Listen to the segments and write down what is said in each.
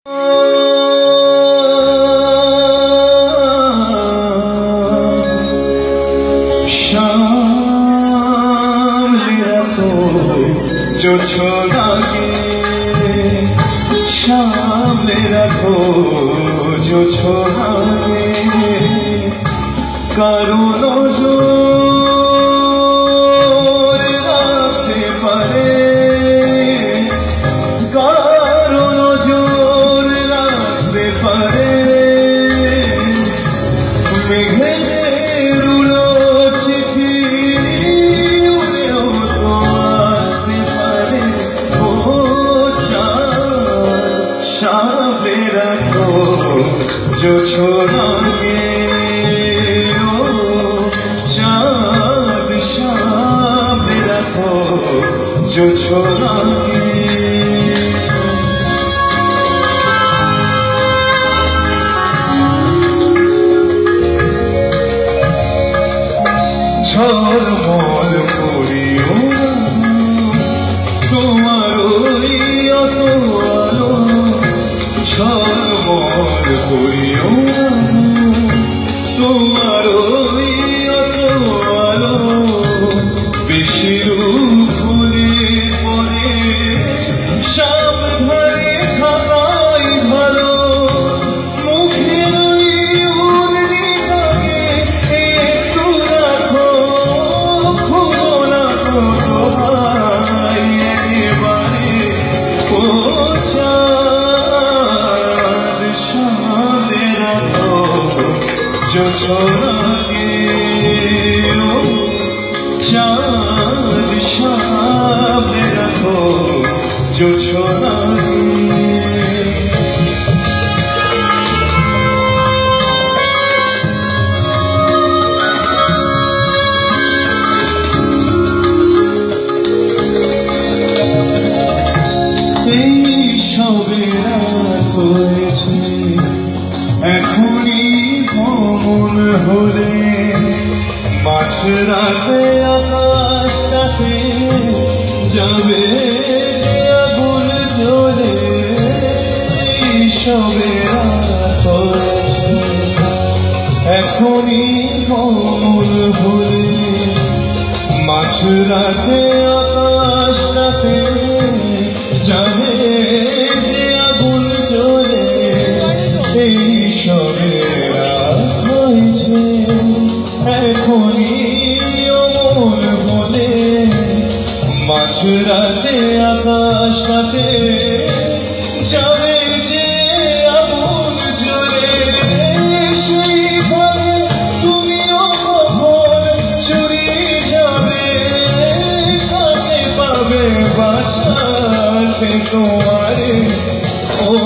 सामने रखो जो छोड़ा के, सामने रखो जो छोड़ा के, कारो नजर রাখতে পারে, কারো নজর রাখতে পারে, মেঘের উড়ো চিঠি উড়েও তো আসতে পারে। ও চাঁদ সামনে রাখো जो छोड़ा के, ओ चाँद सामने रखो जो छोड़ा के। ঝলমল করিও না তোমার ওই অত আলো, ঝলমল করিও না তোমার ওই অত আলো, বেশি রূপ হলে পরে সাবধানে থাকাই ভালো। মুখের ওই উর্মিটাকে একটু রাখো, খুলো না তো তোমায় একেবারে। ও চাঁদ সামনে রাখো जो छोड़ा के, ओ चाँद सामने रखो जो छोड़ा के। এই সবে রাত হয়েছে এখনই ভ্রমণ হলে, মাঝরাতে আকাশটাতে যাবে যে আগুন জ্বলে। এই সবে রাত হয়েছে এখনই ভ্রমণ হলে, মাঝরাতে আকাশটাতে যাবে যে আগুন জ্বলে। এই সবে রাত হয়েছে এখনই অমল বলে, মাঝরাতে আকাশটাতে যাবে যে আগুন জ্বলে। সেইভাবে তুমিও কখন চুরি যাবে, কাকে পাবে বাঁচাতে তোমারে। ও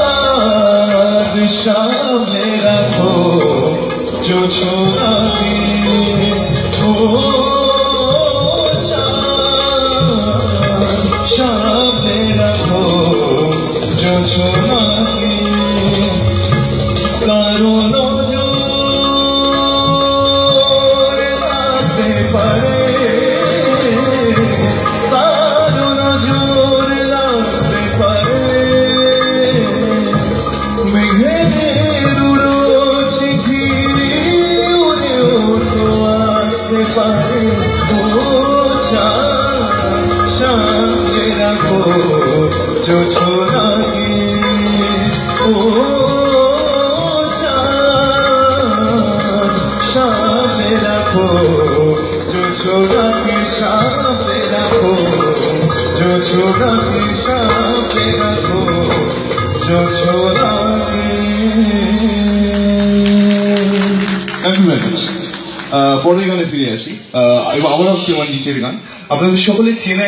चाँद सामने रखो जो छोड़ा के, ओ चाँद सामने रखो जो छोड़ा के, कारो नजर রাখতে পারে, কারো নজর রাখতে পারে, মেঘের উড়ো চিঠি উড়েও তো আসতে পারে। ও চাঁদ সামনে রাখো जो छोड़ा के, ও চাঁদ সামনে রাখো जो छोड़ा के, सामने राखो जो छोड़ा के, सामने राखो जो छोड़ा के। Thank you very much. পরের গানে ফিরে আসি, আবারও হচ্ছে নিচের গান। আপনাদের সকলে চেনা